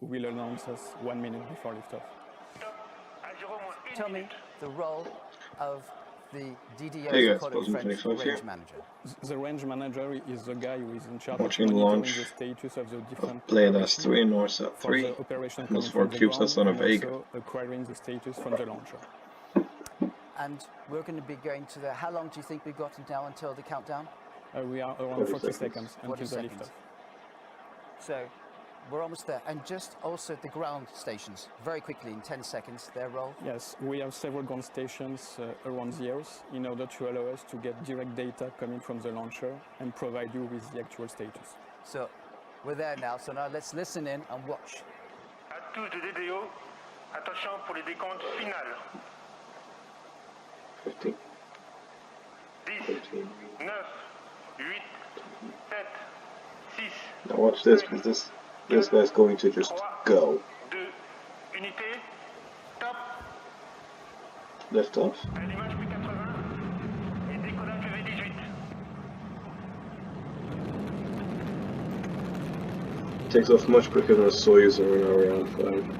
who will announce us 1 minute before liftoff. Tell me the role of the DDO, Vega, call it French, 2025 here. range manager. The range manager is the guy who is in charge of Watching monitoring launch the status of the different Pléiades operations 3, Norsat for 3, the operation those coming 4 from the CubeSats ground on a and Vega. also acquiring the status from the launcher. And we're going to be going to the, how long do you think we've got now until the countdown? We are around 40 40 seconds. seconds until 40 the seconds. liftoff. So we're almost there. And just also the ground stations, very quickly in 10 seconds, their role. Yes, we have several ground stations around the Earth in order to allow us to get direct data coming from the launcher and provide you with the actual status. So we're there now, so now let's listen in and watch. À tous de DDO, attention pour les décomptes finales. 15, 10, 14. 9, 8, 7, 6, Now watch this, because this guy's going to just go. 2, unité, top, Lift off. allumage P80 et décollage V18. Takes off much quicker than a Soyuz or an Ariane 5.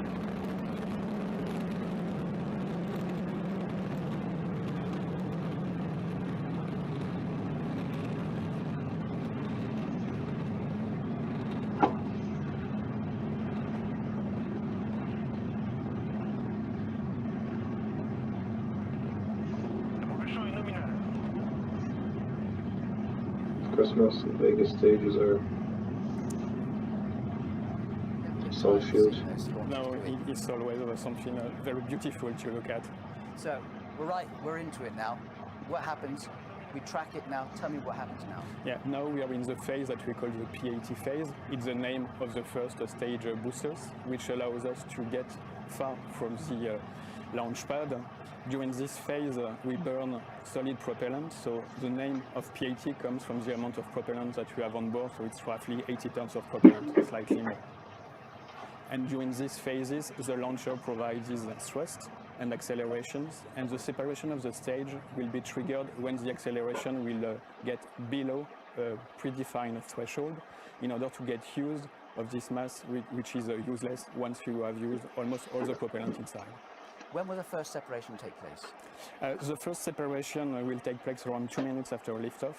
Le champ est nominal. Of course, most of the Vega stages are solid fuel. No, it's always something very beautiful to look at. So we're into it now. What happens? We track it now. Tell me what happens now. Yeah, now we are in the phase that we call the P80 phase. It's the name of the first stage boosters, which allows us to get far from the launch pad. During this phase, we burn solid propellant, so the name of P80 comes from the amount of propellant that we have on board, so it's roughly 80 tons of propellant, slightly more. And during these phases, the launcher provides thrust and accelerations, and the separation of the stage will be triggered when the acceleration will get below a predefined threshold in order to get use of this mass, which is useless once you have used almost all the propellant inside. When will the first separation take place? The first separation will take place around 2 minutes after liftoff,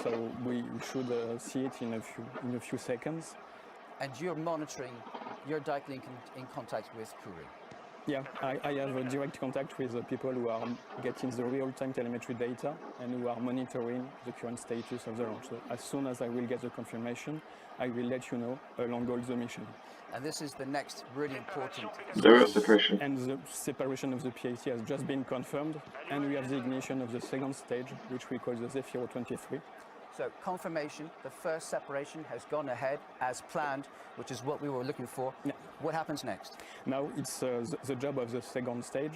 so we should see it in a few seconds. And you're monitoring, you're directly in contact with Kourou. Yeah, I have a direct contact with the people who are getting the real-time telemetry data and who are monitoring the current status of the launch. So as soon as I will get the confirmation, I will let you know along all the mission. And this is the next really important. Zero separation. And the separation of the P80 has just been confirmed, and we have the ignition of the second stage, which we call the Zephyr 23. So confirmation, the first separation has gone ahead as planned, which is what we were looking for. Yeah. What happens next? Now it's the job of the second stage,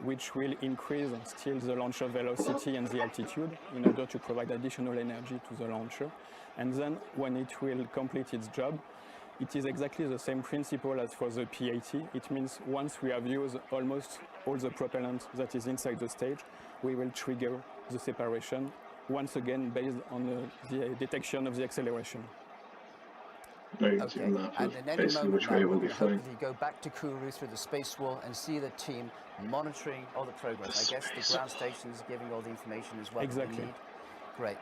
which will increase still the launcher velocity and the altitude in order to provide additional energy to the launcher. And then when it will complete its job, it is exactly the same principle as for the P80. It means once we have used almost all the propellant that is inside the stage, we will trigger the separation, once again based on the detection of the acceleration. Now you can see a Okay, map and of in any basically moment which now, way we're we'll going be to flying. hopefully go back to Kourou through the space wall and see the team monitoring all the progress. I guess the ground stations giving all the information as well. Exactly. That we need. Great.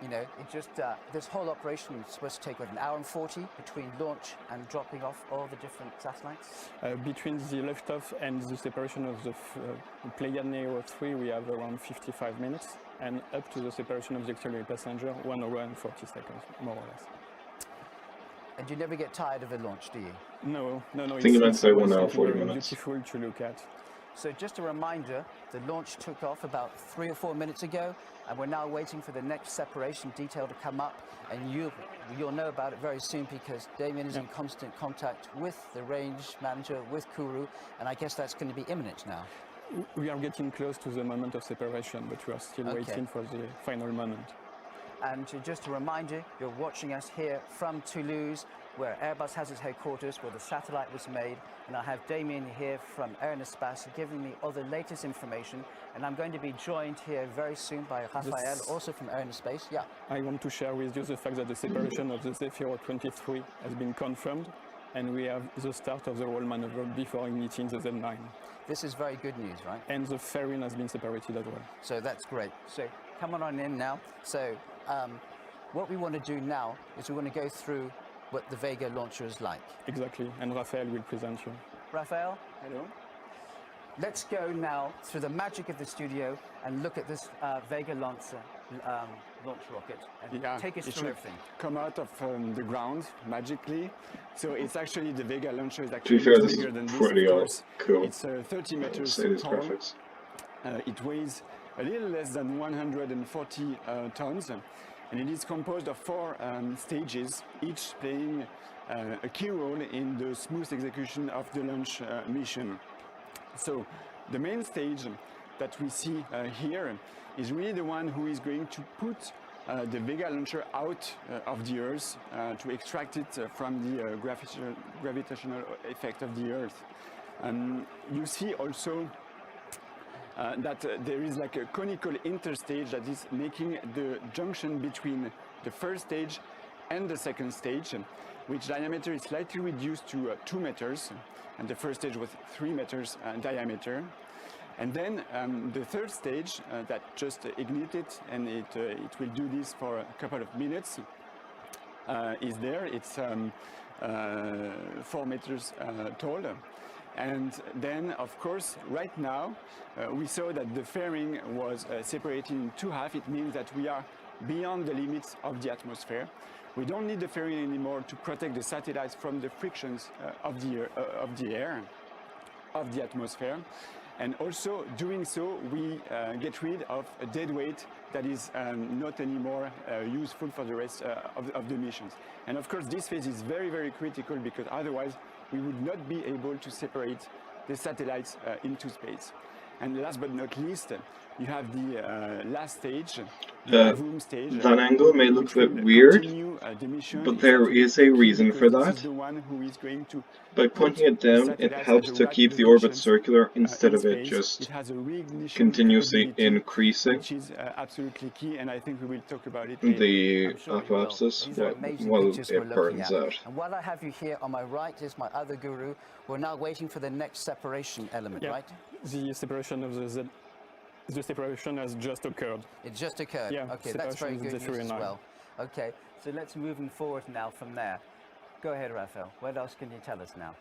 You know, it just this whole operation is supposed to take what, an hour and 40 between launch and dropping off all the different satellites. Between the liftoff and the separation of the Pléiades Neo 3, we have around 55 minutes, and up to the separation of the auxiliary passenger, 1 hour and 40 seconds, more or less. And you never get tired of a launch, do you? No. I think you meant say 1 hour, something 40 very minutes. beautiful to look at. So just a reminder, the launch took off about 3 or 4 minutes ago, and we're now waiting for the next separation detail to come up, and you'll know about it very soon because Damien is in constant contact with the range manager, with Kourou, and I guess that's going to be imminent now. We are getting close to the moment of separation, but we are still waiting for the final moment. And just a reminder, you're watching us here from Toulouse, where Airbus has its headquarters, where the satellite was made. And I have Damien here from Aerospace giving me all the latest information. And I'm going to be joined here very soon by Raphael, also from Aerospace. Yeah. I want to share with you the fact that the separation of the Zephyr 23 has been confirmed. and we have the start of the roll maneuver before igniting the Z9. This is very good news, right? And the fairing has been separated as well. So that's great. So come on in now. So what we want to do now is we want to go through what the Vega launcher is like. Exactly, and Raphael will present you. Raphael? Hello. Let's go now through the magic of the studio and look at this Vega launch rocket and take us through everything. Come out of the ground magically. So it's actually the Vega launcher is To actually be fair, much this bigger is than this. pretty Of course. cool. It's 30 meters Say these tall. graphics. It weighs a little less than 140 tons, and it is composed of 4 stages, each playing a key role in the smooth execution of the launch mission. So the main stage that we see here is really the one who is going to put the Vega launcher out of the Earth to extract it from the gravitational effect of the Earth. You see also that there is like a conical interstage that is making the junction between the first stage and the second stage, which diameter is slightly reduced to 2 meters, and the first stage was 3 meters diameter. And then the third stage that just ignited, and it will do this for a couple of minutes, is there. It's 4 meters tall. And then, of course, right now, we saw that the fairing was separated in 2 halves. It means that we are beyond the limits of the atmosphere. We don't need the fairing anymore to protect the satellites from the frictions of the air, of the atmosphere. And also, doing so, we get rid of a dead weight that is not anymore useful for the rest of the missions. And of course, this phase is very, very critical, because otherwise we would not be able to separate the satellites into space. And last but not least, you have the last stage, the boom stage. That angle may look a bit weird, but there is a reason for that. By pointing it down, it helps to keep the orbit circular instead of it just continuously increasing absolutely key, and I think we will talk about it the later. apoapsis Amazing while pictures we're it looking burns at. out. And while I have you here on my right is my other guru. We're now waiting for the next separation element, right? The separation of the separation has just occurred. It just occurred. Yeah, okay, that's very good news as 09. well. Okay, so let's move forward now from there. Go ahead, Raphael. What else can you tell us now?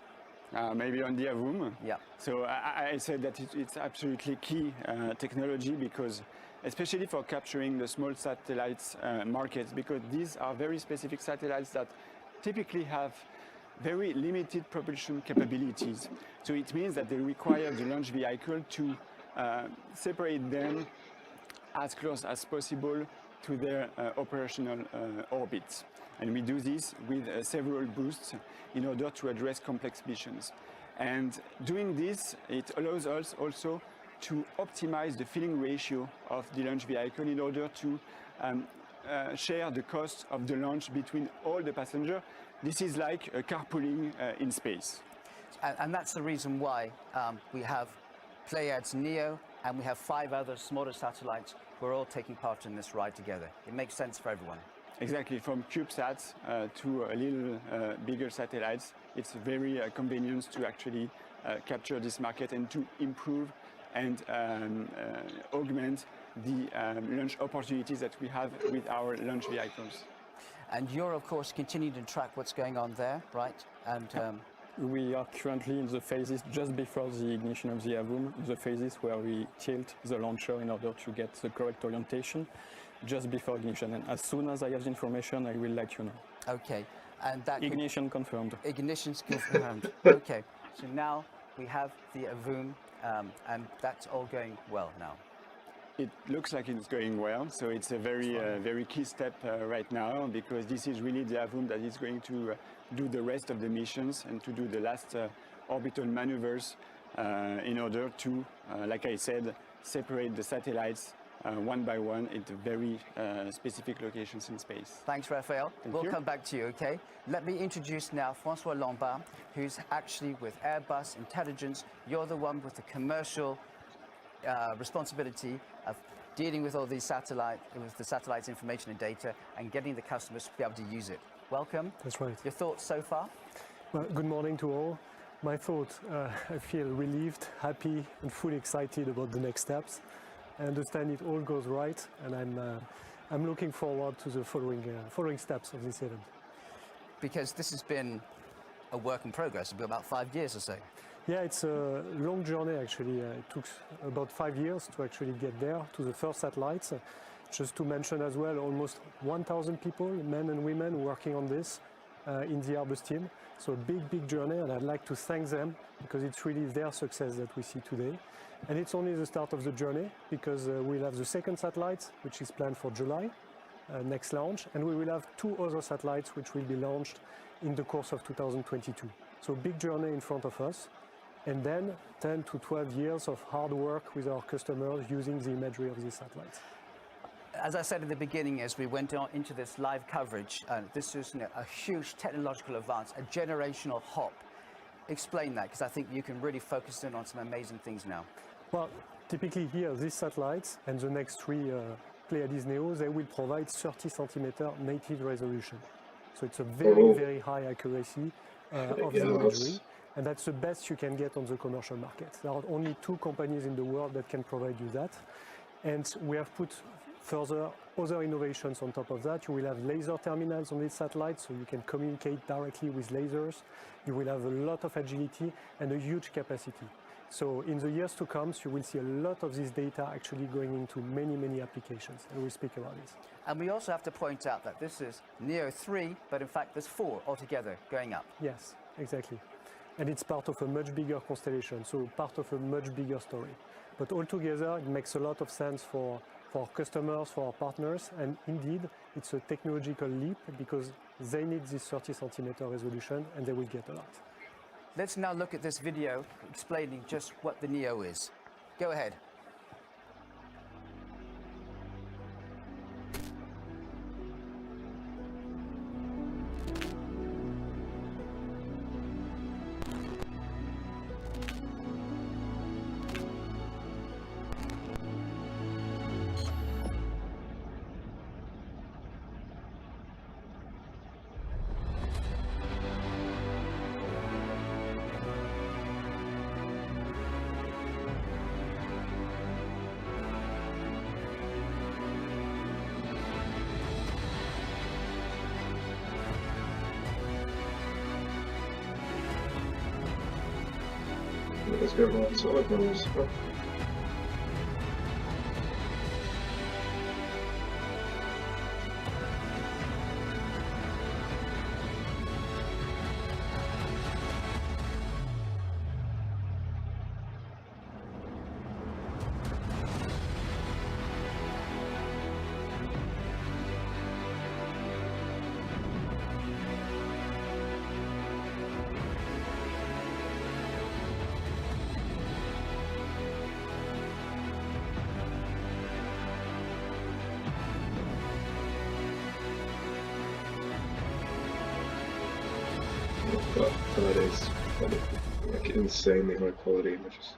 Maybe on the boom. Yeah. So I said that it's absolutely key technology, because especially for capturing the small satellites markets, because these are very specific satellites that typically have very limited propulsion capabilities. So it means that they require the launch vehicle to separate them as close as possible to their operational orbits. And we do this with several boosts in order to address complex missions. And doing this, it allows us also to optimize the filling ratio of the launch vehicle in order to share the cost of the launch between all the passengers. This is like a carpooling in space. And that's the reason why we have Pléiades Neo, and we have 5 other smaller satellites. We're all taking part in this ride together. It makes sense for everyone. Exactly, from CubeSats to a little bigger satellites, it's very convenient to actually capture this market and to improve and augment the launch opportunities that we have with our launch vehicles. And you're, of course, continuing to track what's going on there, right? And we are currently in the phases just before the ignition of the AVOOM, the phases where we tilt the launcher in order to get the correct orientation just before ignition. And as soon as I have the information, I will let you know. Okay. And that ignition confirmed. Ignition's confirmed. Okay. So now we have the AVOOM, and that's all going well now. It looks like it's going well, so it's a very key step right now, because this is really the AVOOM that is going to do the rest of the missions and to do the last orbital maneuvers in order to, like I said, separate the satellites one by one into very specific locations in space. Thanks, Raphael. We'll you. come back to you, okay? Let me introduce now François Lombard, who's actually with Airbus Intelligence. You're the one with the commercial responsibility of dealing with all these satellites' information and data and getting the customers to be able to use it. Welcome. That's right. Your thoughts so far? Well, good morning to all. My thought, I feel relieved, happy and fully excited about the next steps. I understand it all goes right, and I'm looking forward to the following steps of this event. Because this has been a work in progress. It's been about 5 years or so. Yeah, it's a long journey actually. It took about 5 years to actually get there to the first satellites. Just to mention as well, almost 1,000 people, men and women, working on this in the Airbus team. So a big journey, and I'd like to thank them because it's really their success that we see today. And it's only the start of the journey because we'll have the second satellite, which is planned for July, next launch, and we will have 2 other satellites which will be launched in the course of 2022. So big journey in front of us, and then 10 to 12 years of hard work with our customers using the imagery of these satellites. As I said at the beginning, as we went on into this live coverage, this is a huge technological advance, a generational hop. Explain that, because I think you can really focus in on some amazing things now. Well, typically here, these satellites and the next 3 Pléiades Neo, they will provide 30 centimeter native resolution. So it's a very high accuracy of the imagery, and that's the best you can get on the commercial market. There are only 2 companies in the world that can provide you that, and we have put further other innovations on top of that. You will have laser terminals on these satellites, so you can communicate directly with lasers. You will have a lot of agility and a huge capacity. So in the years to come, you will see a lot of this data actually going into many applications, and we'll speak about this. And we also have to point out that this is Neo 3, but in fact there's 4 altogether going up. Yes, exactly. And it's part of a much bigger constellation, so part of a much bigger story. But altogether, it makes a lot of sense for our customers, for our partners, and indeed, it's a technological leap because they need this 30 centimeter resolution, and they will get a lot. Let's now look at this video explaining just what the Neo is. Go ahead. Let's go on solid rules. That is like insanely high quality images.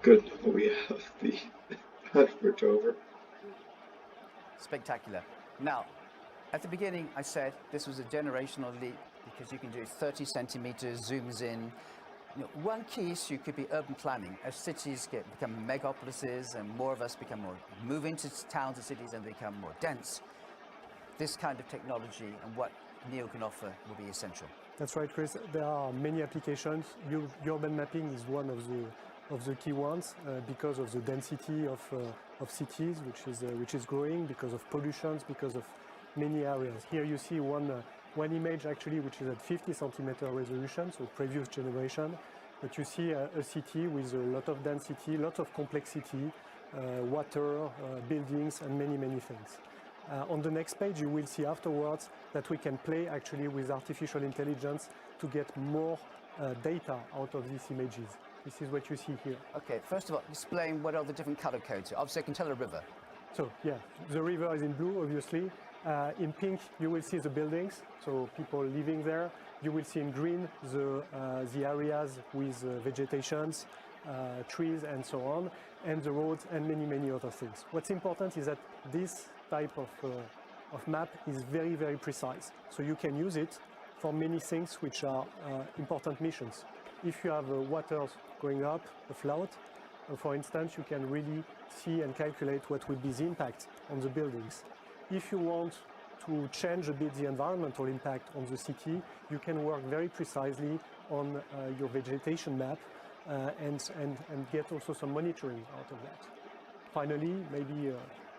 Good, we have the average over. Spectacular. Now, at the beginning I said this was a generational leap because you can do 30 centimeters, zooms in. You know, one key issue could be urban planning. As cities become megapolises and more of us move into towns and cities and become more dense, this kind of technology and what NEO can offer will be essential. That's right, Chris. There are many applications. Urban mapping is one of the key ones because of the density of cities, which is growing, because of pollution, because of many areas. Here you see one image actually which is at 50 centimeter resolution, so previous generation. But you see a city with a lot of density, lot of complexity, water, buildings, and many, many things. On the next page, you will see afterwards that we can play actually with artificial intelligence to get more data out of these images. This is what you see here. Okay, first of all, explain what are the different color codes. Obviously, I can tell a river. So, yeah, the river is in blue, obviously. In pink, you will see the buildings, so people living there. You will see in green the areas with vegetations, trees, and so on, and the roads, and many, many other things. What's important is that this type of map is very, very precise. So you can use it for many things which are important missions. If you have waters going up, a flood, for instance, you can really see and calculate what will be the impact on the buildings. If you want to change a bit the environmental impact on the city, you can work very precisely on your vegetation map and get also some monitoring out of that. Finally, maybe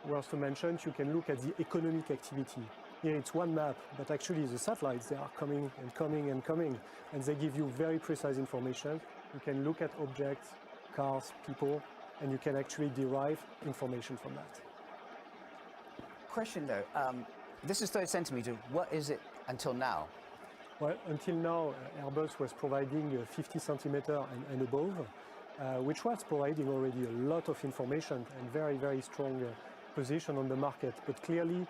worth to mention, you can look at the economic activity. Here it's one map, but actually the satellites, they are coming and coming and coming, and they give you very precise information. You can look at objects, cars, people, and you can actually derive information from that. Question though, this is 30 centimeter. What is it until now? Well, until now, Airbus was providing 50 centimeter and above, which was providing already a lot of information and very, very strong position on the market. But clearly,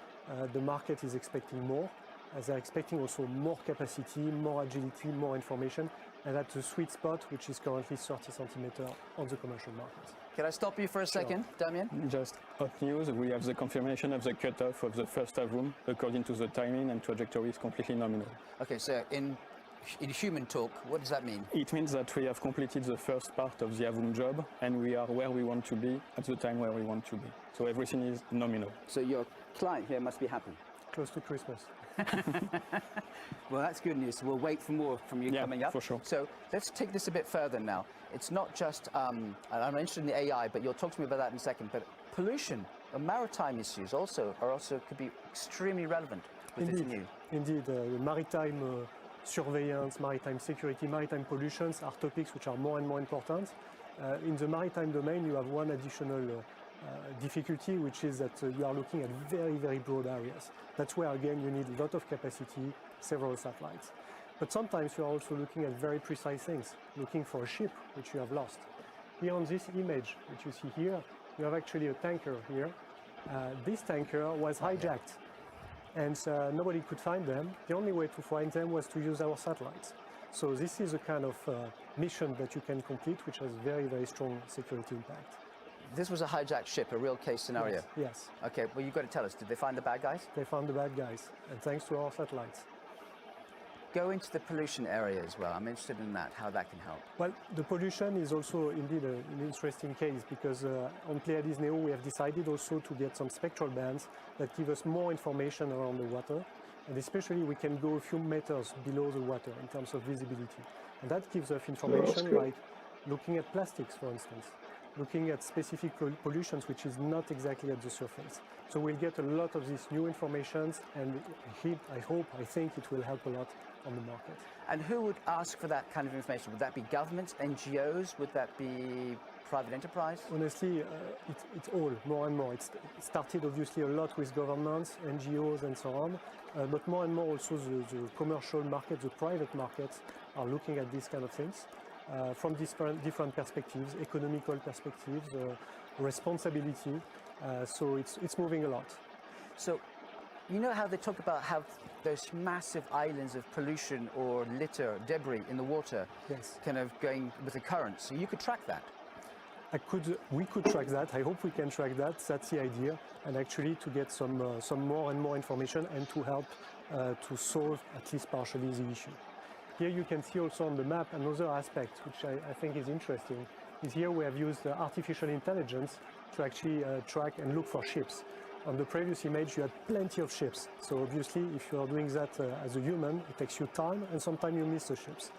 the market is expecting more, as they're expecting also more capacity, more agility, more information, and that's the sweet spot, which is currently 30 centimeter on the commercial market. Can I stop you for a second, Damien? Just hot news, we have the confirmation of the cutoff of the first room according to the timing and trajectory is completely nominal. Okay, so in human talk, what does that mean? It means that we have completed the first part of the Avum job and we are where we want to be at the time where we want to be. So everything is nominal. So your client here must be happy. Close to Christmas. Well, that's good news. We'll wait for more from you coming up. For sure. So let's take this a bit further now. It's not just, and I'm interested in the AI, but you'll talk to me about that in a second, but pollution and maritime issues also could be extremely relevant with this new. Indeed, maritime surveillance, maritime security, maritime pollutions are topics which are more and more important. In the maritime domain, you have one additional difficulty, which is that you are looking at very, very broad areas. That's where, again, you need a lot of capacity, several satellites. But sometimes you are also looking at very precise things, looking for a ship which you have lost. Here on this image, which you see here, you have actually a tanker here. This tanker was hijacked, and nobody could find them. The only way to find them was to use our satellites. So this is a kind of mission that you can complete, which has very, very strong security impact. This was a hijacked ship, a real case scenario? Yes. Okay, well, you've got to tell us, did they find the bad guys? They found the bad guys, and thanks to our satellites. Go into the pollution area as well. I'm interested in that, how that can help. Well, the pollution is also indeed an interesting case because on Pléiades Neo we have decided also to get some spectral bands that give us more information around the water, and especially we can go a few meters below the water in terms of visibility. And that gives us information like looking at plastics, for instance, looking at specific pollutions which is not exactly at the surface. So we'll get a lot of these new informations, and I think it will help a lot on the market. And who would ask for that kind of information? Would that be governments, NGOs? Would that be private enterprise? Honestly, it's all, more and more. It started obviously a lot with governments, NGOs and so on, but more and more also the commercial market, the private markets are looking at these kind of things from different perspectives, economical perspectives, responsibility, so it's moving a lot. So, you know how they talk about how those massive islands of pollution or litter, debris in the water, yes, kind of going with the current. So you could track that. We could track that. I hope we can track that. That's the idea, and actually to get some more and more information and to help to solve at least partially the issue. Here you can see also on the map another aspect which I think is interesting. Is here we have used artificial intelligence to actually track and look for ships. On the previous image, you had plenty of ships. So obviously, if you are doing that as a human, it takes you time, and sometimes you miss the ships.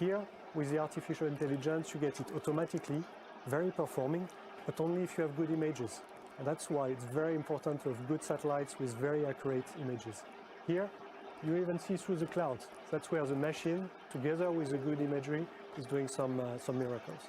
Here, with the artificial intelligence, you get it automatically, very performing, but only if you have good images. And that's why it's very important to have good satellites with very accurate images. Here, you even see through the clouds. That's where the machine, together with the good imagery, is doing some miracles.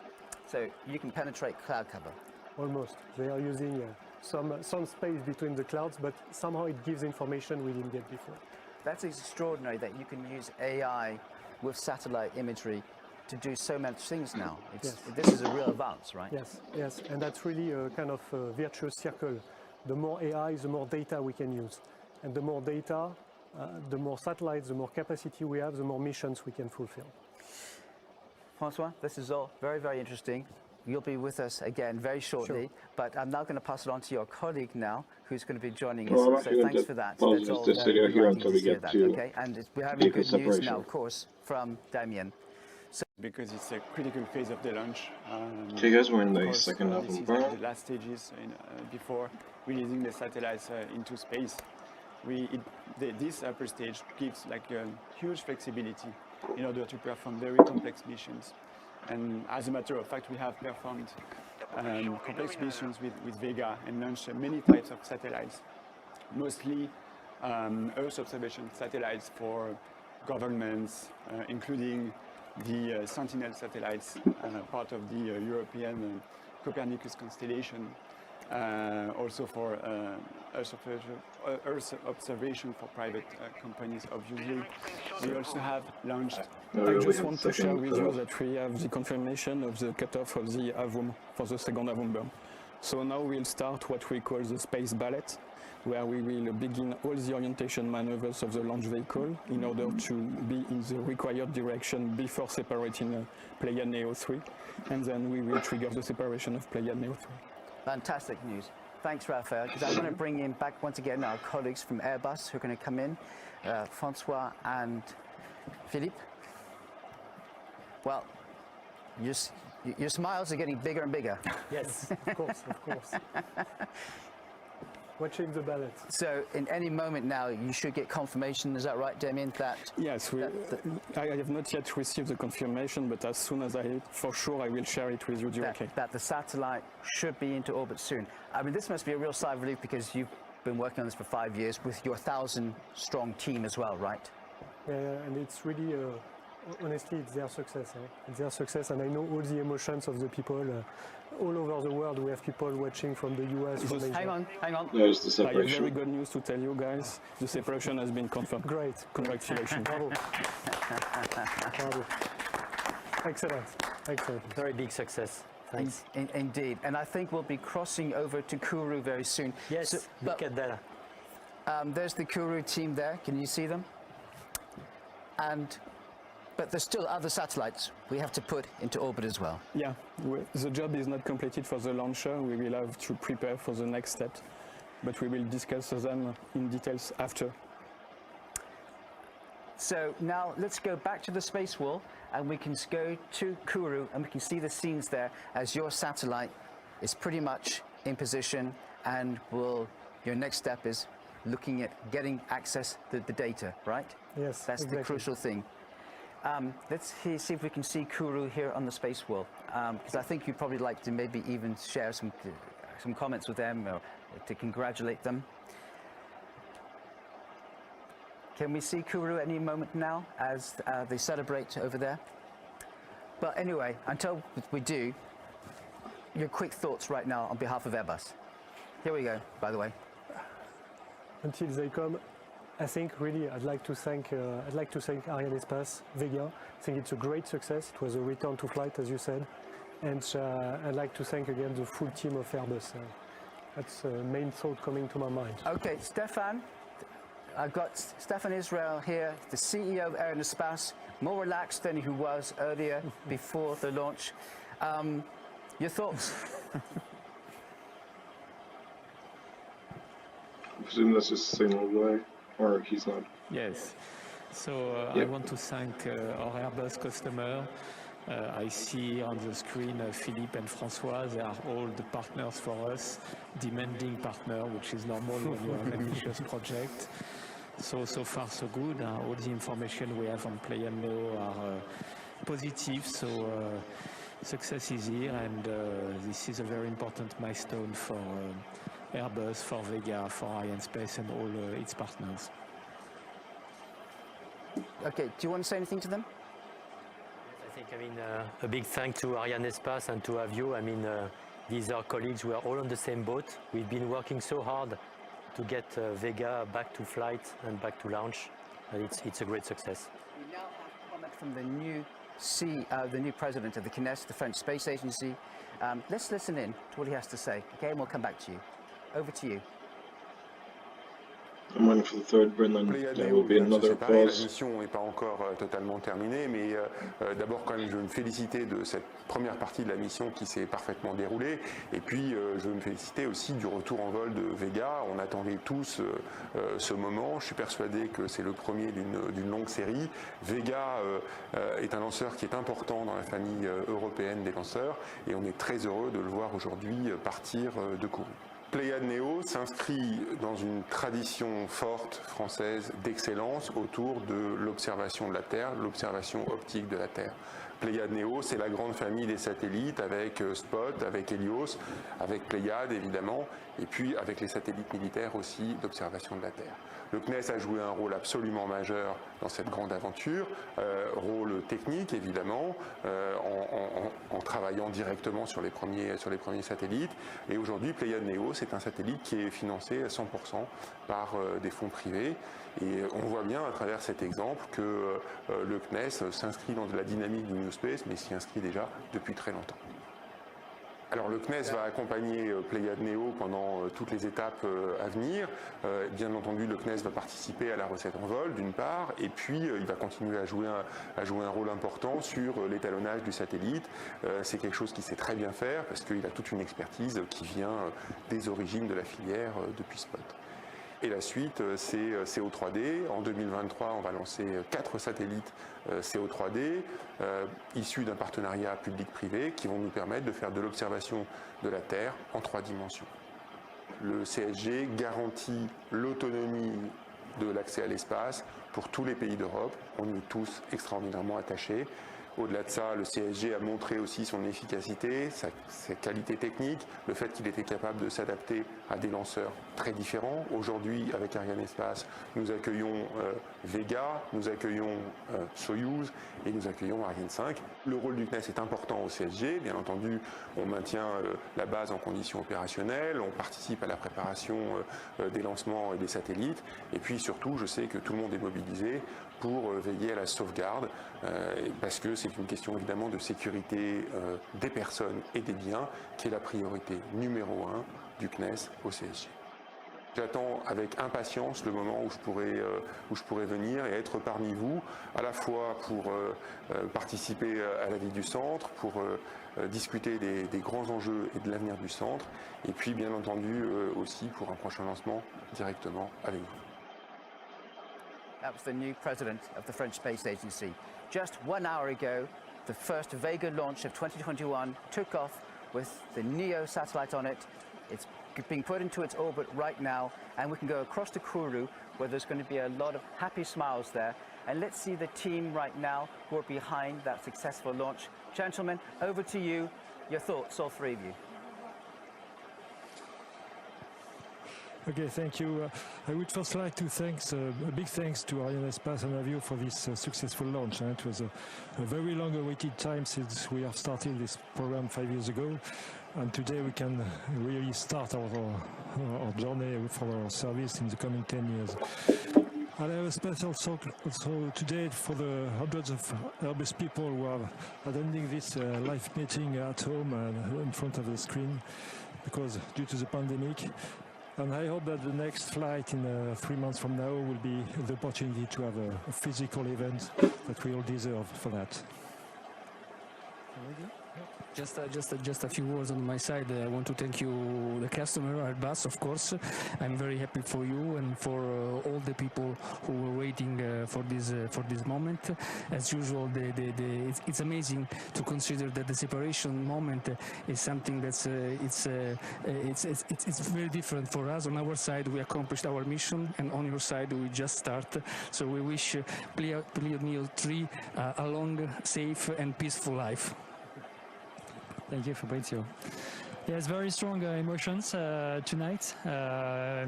So you can penetrate cloud cover? Almost. They are using some space between the clouds, but somehow it gives information we didn't get before. That's extraordinary that you can use AI with satellite imagery to do so many things now. This is a real advance, right? Yes, and that's really a kind of a virtuous circle. The more AI, the more data we can use. And the more data, the more satellites, the more capacity we have, the more missions we can fulfill. Francois, this is all very, very interesting. You'll be with us again very shortly, but I'm now going to pass it on to your colleague now, who's going to be joining us. Well, So thanks for that. Pause this video here until we get to okay? And we're having good news now, of course, from Damien. Because it's a critical phase of the launch. Okay guys, we're in the course, second half this of is the the last stages before releasing the satellites into space. This upper stage gives like a huge flexibility in order to perform very complex missions. And as a matter of fact, we have performed complex missions with Vega and launched many types of satellites, mostly Earth observation satellites for governments, including the Sentinel satellites, part of the European Copernicus constellation, also for Earth observation for private companies, obviously. We also have launched... I just want to share with you that we have the confirmation of the cutoff of the AVOM for the second AVOM burn. So now we'll start what we call the space ballet, where we will begin all the orientation maneuvers of the launch vehicle in order to be in the required direction before separating Pléiades Neo 3, and then we will trigger the separation of Pléiades Neo 3. Fantastic news. Thanks, Raphael, because I'm going to bring in back once again our colleagues from Airbus who are going to come in, Francois and Philippe. Well, your smiles are getting bigger and bigger. Yes, of course. Watching the ballet. So in any moment now, you should get confirmation, is that right, Damien? Yes, I have not yet received the confirmation, but as soon as for sure, I will share it with you directly. That the satellite should be into orbit soon. I mean, this must be a real sigh of relief because you've been working on this for 5 years with your 1,000-strong team as well, right? Yeah, and it's really, honestly, it's their success. It's their success, and I know all the emotions of the people. All over the world, we have people watching from the US, from Asia. Hang on. There's the I have separation. very good news to tell you guys. The separation has been confirmed. Great. Congratulations. Bravo. Excellent. Very big success. Thanks. Indeed. And I think we'll be crossing over to Kourou very soon. Yes, look at that. There's the Kourou team there. Can you see them? But there's still other satellites we have to put into orbit as well. Yeah, the job is not completed for the launcher. We will have to prepare for the next step, but we will discuss them in details after. So now let's go back to the space wall and we can go to Kourou and we can see the scenes there as your satellite is pretty much in position, and your next step is looking at getting access to the data, right? Yes, That's exactly. the crucial thing. Let's see if we can see Kourou here on the space wall, because I think you'd probably like to maybe even share some comments with them or to congratulate them. Can we see Kourou any moment now as they celebrate over there? But anyway, until we do, your quick thoughts right now on behalf of Airbus. Here we go, by the way. Until they come, I think really I'd like to thank Arianespace, Vega. I think it's a great success. It was a return to flight, as you said, and I'd like to thank again the full team of Airbus. That's the main thought coming to my mind. Okay, Stéphane. I've got Stéphane Israel here, the CEO of Arianespace, more relaxed than he was earlier before the launch. Your thoughts? I presume that's just signaled away, or he's not. Yes. So I want to thank our Airbus customer. I see on the screen Philippe and Francois. They are all the partners for us, demanding partner, which is normal when you're an ambitious project. So far so good. All the information we have on Pléiades Neo are positive. So success is here, and this is a very important milestone for Airbus, for Vega, for Arianespace, and all its partners. Okay, do you want to say anything to them? I think, a big thank to Arianespace and to Avio. These are colleagues. We are all on the same boat. We've been working so hard to get Vega back to flight and back to launch. And it's a great success. We now have a comment from the new president of the CNES, the French Space Agency. Let's listen in to what he has to say, okay, and we'll come back to you. Over to you. I'm waiting for the third, Brendan. There will be another pause. La mission n'est pas encore totalement terminée, mais d'abord quand même je veux me féliciter de cette première partie de la mission qui s'est parfaitement déroulée, et puis je veux me féliciter aussi du retour en vol de Vega. On attendait tous ce moment. Je suis persuadé que c'est le premier d'une longue série. Vega est un lanceur qui est important dans la famille européenne des lanceurs, et on est très heureux de le voir aujourd'hui partir de Kourou. Pléiades Néo s'inscrit dans une tradition forte française d'excellence autour de l'observation de la Terre, l'observation optique de la Terre. Pléiades Néo, c'est la grande famille des satellites avec Spot, avec Helios, avec Pléiades évidemment, et puis avec les satellites militaires aussi d'observation de la Terre. Le CNES a joué un rôle absolument majeur dans cette grande aventure, rôle technique évidemment, en travaillant directement sur les premiers satellites. Et aujourd'hui, Pléiades Néo, c'est un satellite qui est financé à 100% par des fonds privés. Et on voit bien à travers cet exemple que le CNES s'inscrit dans de la dynamique du New Space, mais s'y inscrit déjà depuis très longtemps. Alors le CNES va accompagner Pléiades Néo pendant toutes les étapes à venir. Bien entendu, le CNES va participer à la recette en vol d'une part, et puis il va continuer à jouer un rôle important sur l'étalonnage du satellite. C'est quelque chose qu'il sait très bien faire parce qu'il a toute une expertise qui vient des origines de la filière depuis Spot. Et la suite, c'est CO3D. En 2023, on va lancer 4 satellites CO3D issus d'un partenariat public-privé qui vont nous permettre de faire de l'observation de la Terre en 3 dimensions. Le CSG garantit l'autonomie de l'accès à l'espace pour tous les pays d'Europe. On y est tous extraordinairement attachés. Au-delà de ça, le CSG a montré aussi son efficacité, sa qualité technique, le fait qu'il était capable de s'adapter à des lanceurs très différents. Aujourd'hui, avec Arianespace, nous accueillons Vega, nous accueillons Soyuz et nous accueillons Ariane 5. Le rôle du CNES est important au CSG. Bien entendu, on maintient la base en conditions opérationnelles, on participe à la préparation des lancements et des satellites. Et puis surtout, je sais que tout le monde est mobilisé pour veiller à la sauvegarde, parce que c'est une question évidemment de sécurité des personnes et des biens qui est la priorité numéro 1 du CNES au CSG. J'attends avec impatience le moment où je pourrai venir et être parmi vous, à la fois pour participer à la vie du centre, pour discuter des grands enjeux et de l'avenir du centre, et puis bien entendu aussi pour un prochain lancement directement avec vous. That was the new president of the French Space Agency. Just 1 hour ago, the first Vega launch of 2021 took off with the NEO satellite on it. It's being put into its orbit right now, and we can go across to Kourou, where there's going to be a lot of happy smiles there. And let's see the team right now who are behind that successful launch. Gentlemen, over to you. Your thoughts, all 3 of you. Okay, thank you. I would first like to thank a big thanks to Arianespace and Avio for this successful launch. It was a very long-awaited time since we have started this program 5 years ago, and today we can really start our journey for our service in the coming 10 years. And I have a special talk also today for the hundreds of Airbus people who are attending this live meeting at home and in front of the screen, because due to the pandemic. And I hope that the next flight in 3 months from now will be the opportunity to have a physical event that we all deserve for that. Just a few words on my side. I want to thank you, the customer, Airbus, of course. I'm very happy for you and for all the people who were waiting for this moment. As usual, it's amazing to consider that the separation moment is something that's it's very different for us. On our side, we accomplished our mission, and on your side, we just start. So we wish Pléiades Neo 3 a long, safe, and peaceful life. Thank you, Fabrizio. There's very strong emotions tonight,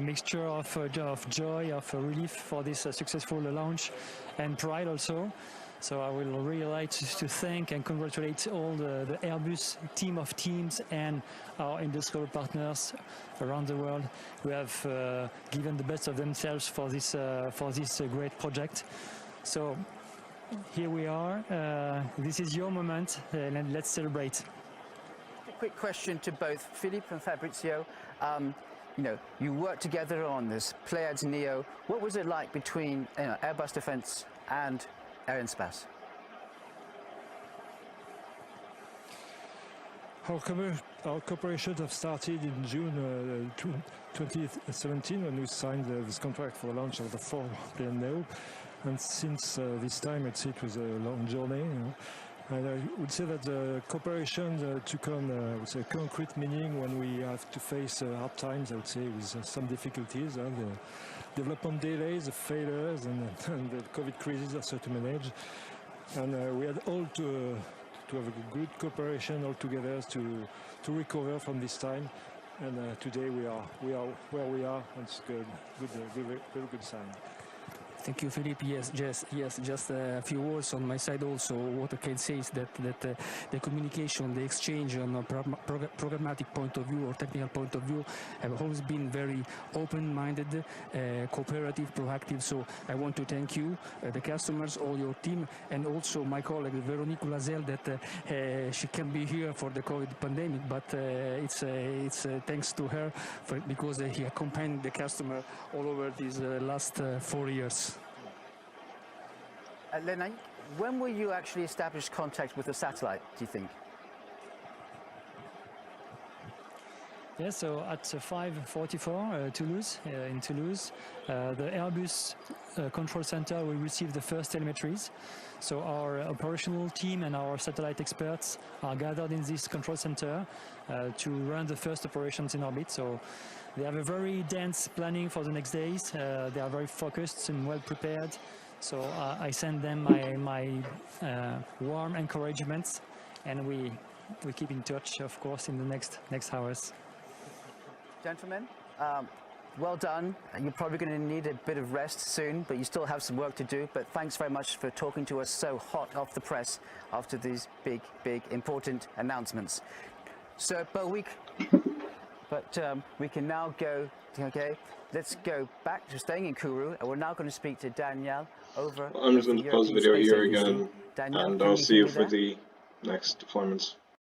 mixture of joy, of relief for this successful launch, and pride also. So I will really like to thank and congratulate all the Airbus team of teams and our industrial partners around the world who have given the best of themselves for this great project. So here we are. This is your moment, and let's celebrate. A quick question to both Philippe and Fabrizio. You worked together on this Pléiades Neo. What was it like between Airbus Defence and Arianespace? Our cooperation have started in June 2017 when we signed this contract for launch of the 4 Pléiades Neo, and since this time it was a long journey. And I would say that the cooperation took on a concrete meaning when we have to face hard times, I would say, with some difficulties, the development delays, the failures, and the COVID crisis also to manage. And we had all to have a good cooperation all together to recover from this time. And today we are where we are, and it's good, very good sign. Thank you, Philippe. Yes, just a few words on my side also. What I can say is that the communication, the exchange on a programmatic point of view or technical point of view have always been very open-minded, cooperative, proactive. So I want to thank you, the customers, all your team, and also my colleague, Véronique Lazel, that she can be here for the COVID pandemic, but it's thanks to her because he accompanied the customer all over these last 4 years. Lena, when will you actually establish contact with the satellite, do you think? Yes, so at 5:44 Toulouse, in Toulouse, the Airbus control center will receive the first telemetries. So our operational team and our satellite experts are gathered in this control center to run the first operations in orbit. So they have a very dense planning for the next days. They are very focused and well prepared. So I send them my warm encouragements, and we keep in touch, of course, in the next hours. Gentlemen, well done. You're probably going to need a bit of rest soon, but you still have some work to do. But thanks very much for talking to us so hot off the press after these big, important announcements. So, but we can now go, okay, let's go back to staying in Kourou, and we're now going to speak to Danielle over. I'm just going to pause the video here again, and I'll see you for the next deployments.